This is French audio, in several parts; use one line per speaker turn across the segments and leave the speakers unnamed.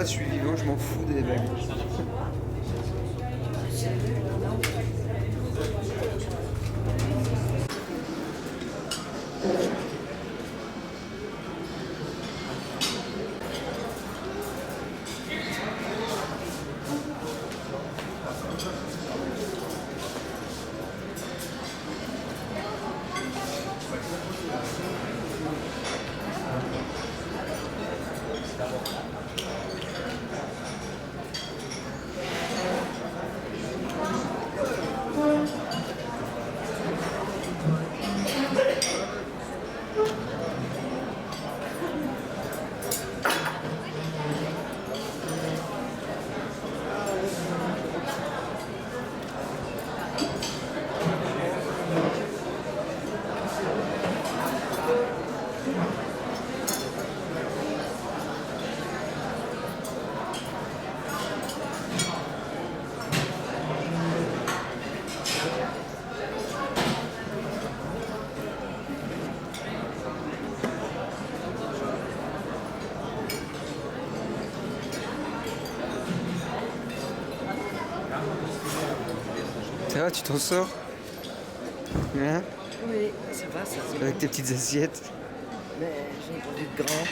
suis vivant, je m'en fous des vagues. Ça va, tu t'en sors? Hein?
Oui, ça va, ça se
Avec tes petites assiettes?
Mais j'ai pas vu de grand.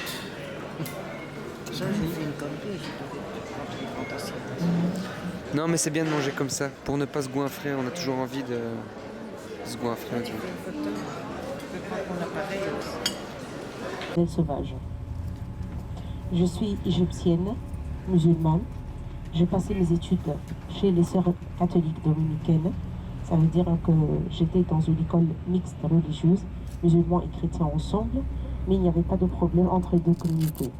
Ça, j'ai fait une connerie, j'ai pas vu de grande assiette.
Non, mais c'est bien de manger comme ça. Pour ne pas se goinfrer, on a toujours envie de se goinfrer un
Tu
peu.
fais une photo, je peux prendre mon appareil aussi.
Belle sauvage. Je suis égyptienne, musulmane. J'ai passé mes études chez les sœurs catholiques dominicaines. Ça veut dire que j'étais dans une école mixte religieuse, musulmans et chrétiens ensemble, mais il n'y avait pas de problème entre les deux communautés.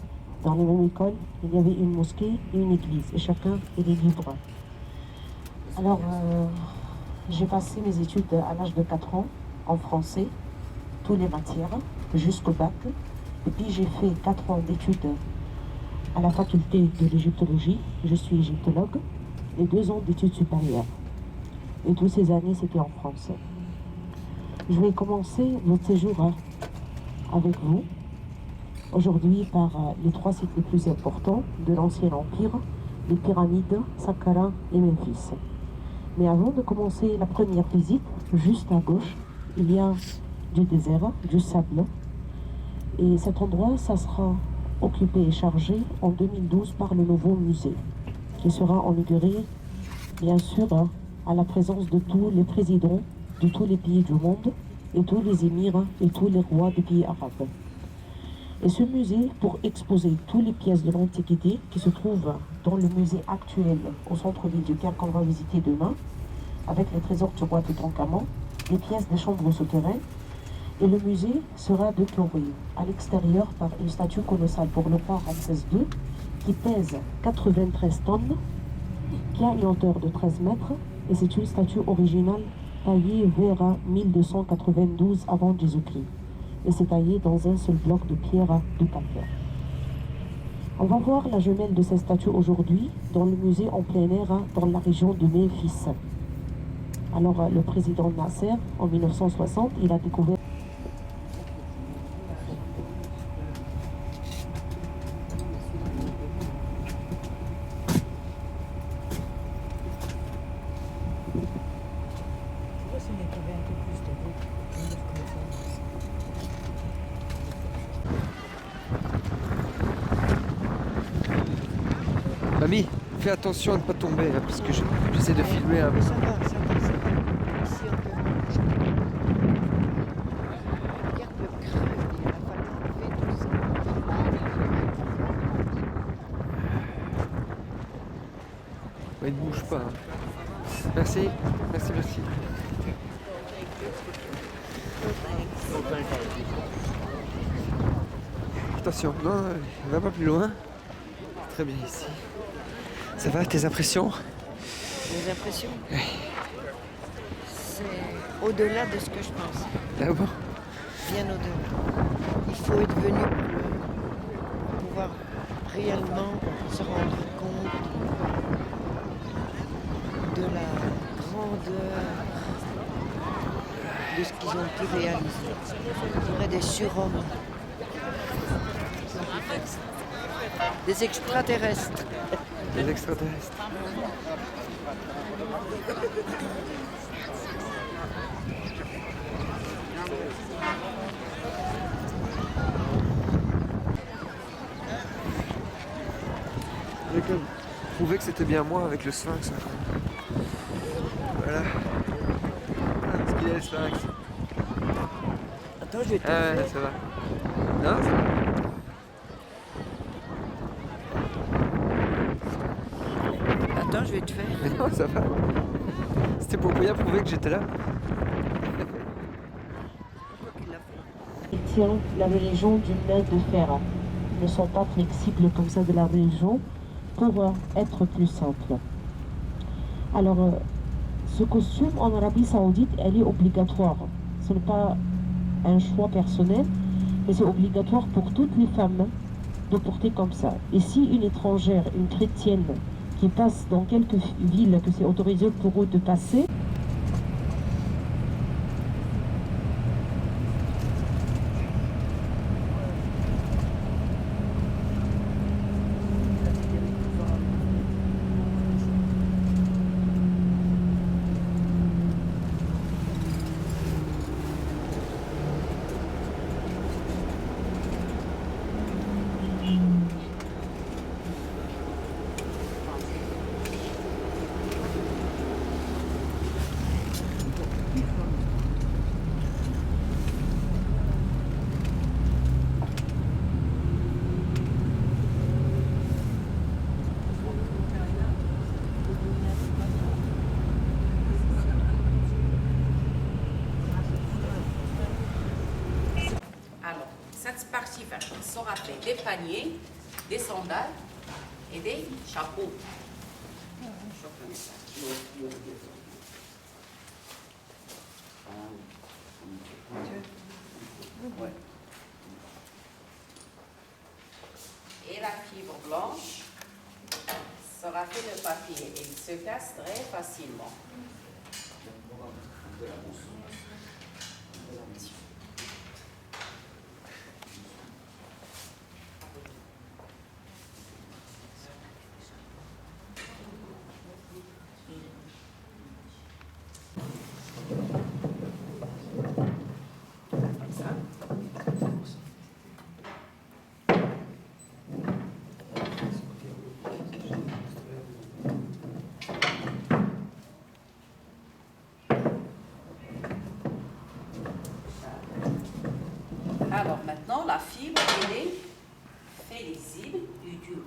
Dans la même école, il y avait une mosquée et une église, et chacun était libre. Alors, j'ai passé mes études à l'âge de 4 ans en français, toutes les matières, jusqu'au bac. Et puis j'ai fait 4 ans d'études à la faculté de l'égyptologie, je suis égyptologue, et 2 ans d'études supérieures. Et toutes ces années, c'était en France. Je vais commencer notre séjour avec vous, aujourd'hui par les 3 sites les plus importants de l'ancien empire, les pyramides, Saqqara et Memphis. Mais avant de commencer la première visite, juste à gauche, il y a du désert, du sable. Et cet endroit, ça sera occupé et chargé en 2012 par le nouveau musée, qui sera inauguré, bien sûr, à la présence de tous les présidents de tous les pays du monde, et tous les émirs et tous les rois des pays arabes. Et ce musée, pour exposer toutes les pièces de l'Antiquité qui se trouvent dans le musée actuel au centre-ville du Caire qu'on va visiter demain, avec les trésors du roi Toutankhamon, les pièces des chambres souterraines, et le musée sera décoré à l'extérieur par une statue colossale pour le roi Ramsès II qui pèse 93 tonnes, qui a une hauteur de 13 mètres, et c'est une statue originale taillée vers 1292 avant Jésus-Christ. Et c'est taillé dans un seul bloc de pierre de calcaire. On va voir la jumelle de cette statue aujourd'hui dans le musée en plein air dans la région de Memphis. Alors le président Nasser, en 1960, il a découvert
Mamie, fais attention à ne pas tomber, hein, parce que j'essaie de filmer avec.
Ça va, ça va, ça va. Ici, on peut manger. Regarde le creux, il a fallu enlever tout ça.
Ouais, il ne bouge pas. Hein. Merci, merci, merci. Attention, non, on va pas plus loin. Très bien ici. Ça va, tes impressions?
Les impressions, c'est au-delà de ce que je pense.
Ah bon?
Bien au-delà. Il faut être venu pour pouvoir réellement se rendre compte de la grandeur de ce qu'ils ont pu réaliser. Je dirais des surhommes. Des extraterrestres.
Les extraterrestres. J'ai quand même prouvé que c'était bien moi avec le sphinx. Voilà. Ah, ce qu'il est le sphinx.
Attends, je vais te
Ah ouais,
faire.
ça va. Non, ça va.
Attends, je vais te faire.
Mais non, ça va. C'était pour bien prouver que j'étais là.
Ils tiennent la religion d'une main de fer. Ils ne sont pas flexibles comme ça de la religion pour être plus simple. Alors, ce costume en Arabie Saoudite, elle est obligatoire. Ce n'est pas un choix personnel, mais c'est obligatoire pour toutes les femmes de porter comme ça. Et si une étrangère, une chrétienne, qui passe dans quelques villes que c'est autorisé pour eux de passer,
Alors, cette partie verte sont appelées des paniers, des sandales et des chapeaux. Et la fibre blanche sera faite de papier et il se casse très facilement. Comme ça. Alors maintenant, la fibre, elle est fait lisible du dur.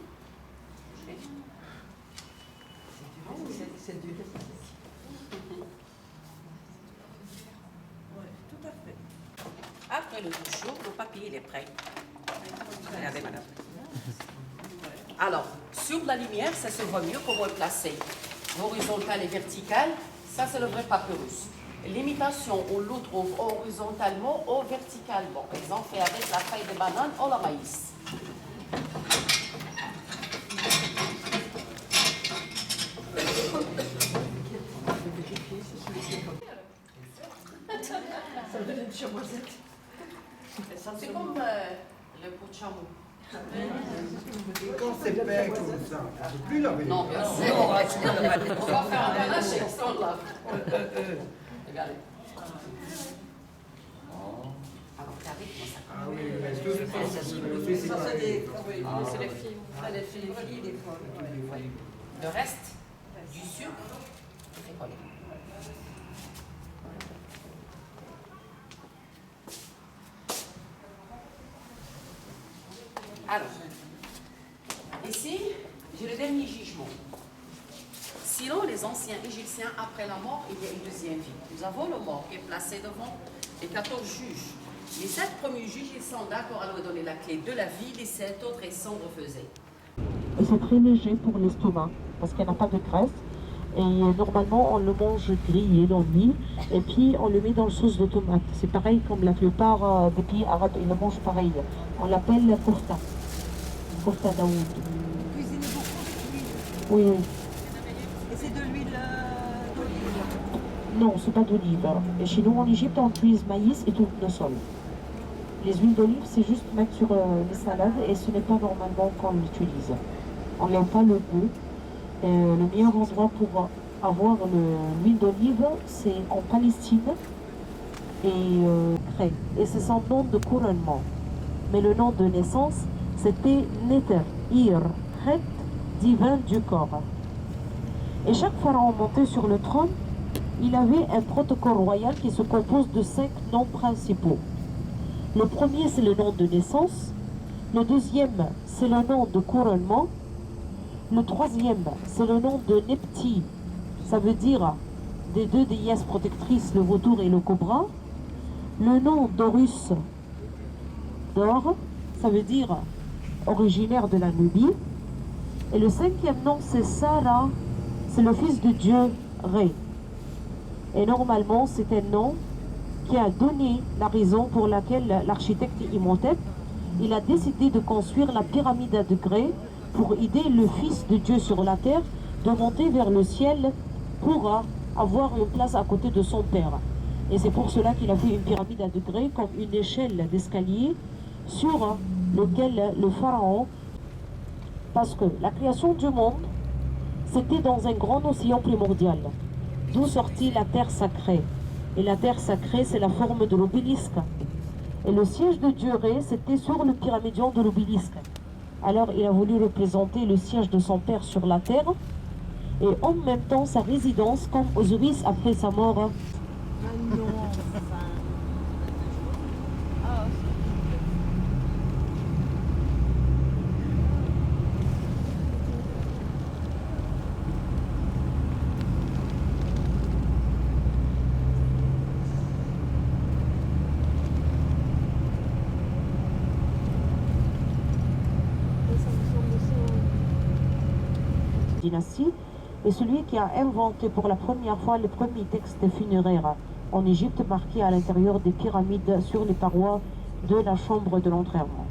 C'est dur.
Après le touchot, le papier il est prêt. Regardez, madame. Alors, sur la lumière, ça se voit mieux comment le placer. Horizontal et vertical, ça c'est le vrai papyrus. L'imitation, on le trouve horizontalement ou verticalement. Ils ont fait avec la feuille de banane ou le maïs. C'est comme le pot de chameau.
Quand c'est peint comme ça, on ne peut plus laver.
Non, bien sûr. On va faire un panache avec ça, on lave. Regardez. Alors, regardez comment ça.
Ah oui, mais tout le temps, c'est pareil.
C'est les filles, des fois. Le reste du sucre, tu fais coller. Alors, ici, j'ai le dernier jugement. Sinon, les anciens Égyptiens, après la mort, il y a une deuxième vie. Nous avons le mort qui est placé devant les 14 juges. Les 7 premiers juges, ils sont d'accord à lui donner la clé de la vie, les 7 autres, ils sont refusés.
et c'est très léger pour l'estomac, parce qu'il n'y a pas de graisse. Et normalement, on le mange grillé dans l'huile, et puis on le met dans le sauce de tomate. C'est pareil comme la plupart des pays arabes, ils le mangent pareil. On l'appelle la kofta. Kofta daoud.
Cuisiner beaucoup avec l'huile.
Oui, oui.
Et c'est de l'huile d'olive.
Non, c'est pas d'olive. Et chez nous, en Égypte, on utilise maïs et tournesol. Les huiles d'olive, c'est juste mettre sur les salades et ce n'est pas normalement qu'on l'utilise. On n'aime pas le goût. Le meilleur endroit pour avoir l'huile d'olive, c'est en Palestine et c'est son nom de couronnement. Mais le nom de naissance, c'était Neter, Ir, Het, divin du corps. Et chaque pharaon monté sur le trône, il avait un protocole royal qui se compose de 5 noms principaux. Le premier, c'est le nom de naissance. Le deuxième, c'est le nom de couronnement. Le troisième, c'est le nom de Nepti. Ça veut dire des 2 déesses protectrices, le vautour et le cobra. Le nom d'Horus, d'or, ça veut dire originaire de la Nubie. Et le 5e nom, c'est Sarah, c'est le fils de Dieu, Ré. Et normalement, c'est un nom qui a donné la raison pour laquelle l'architecte Imhotep, il a décidé de construire la pyramide à degrés pour aider le Fils de Dieu sur la terre de monter vers le ciel pour avoir une place à côté de son père. Et c'est pour cela qu'il a fait une pyramide à degrés comme une échelle d'escalier sur lequel le pharaon, parce que la création du monde, c'était dans un grand océan primordial, d'où sortit la terre sacrée. Et la terre sacrée, c'est la forme de l'obélisque. Et le siège de Dieu Ré, c'était sur le pyramidion de l'obélisque. Alors il a voulu représenter le siège de son père sur la terre et en même temps sa résidence comme Osiris après sa mort. Dynastie est celui qui a inventé pour la première fois le premier texte funéraire en Égypte marqué à l'intérieur des pyramides sur les parois de la chambre de l'enterrement.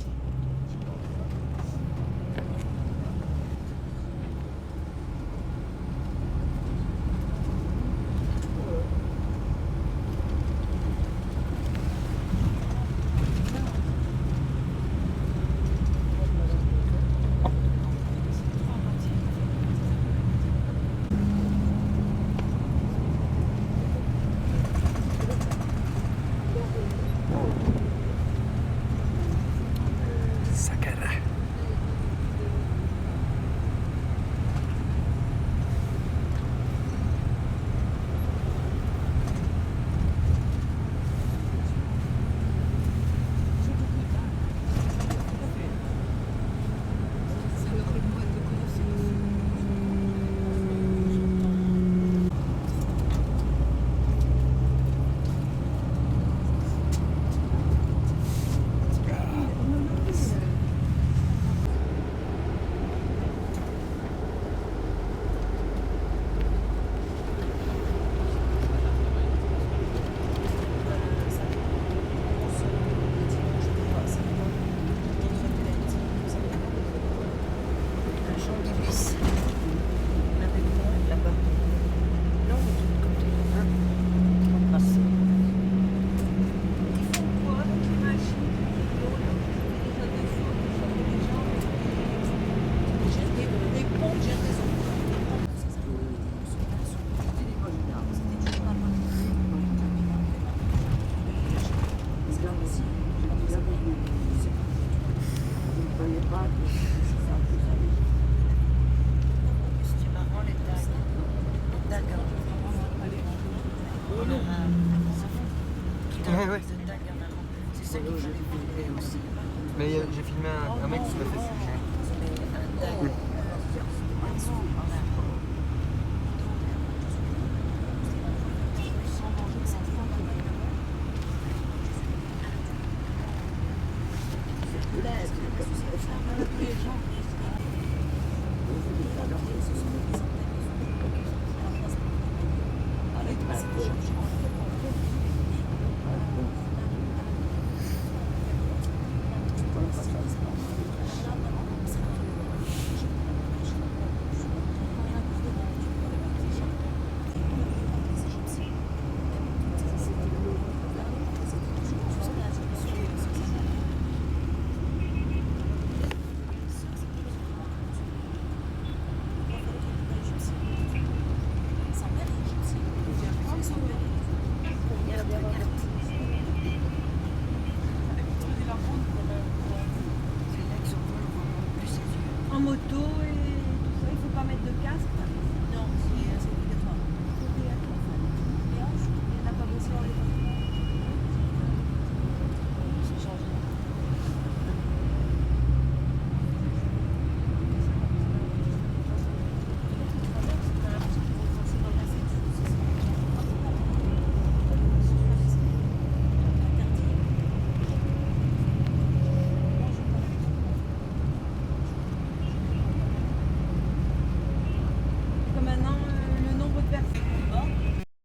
Ouais. Mais j'ai filmé un mec qui m'a fait sujet. Oui.
Avec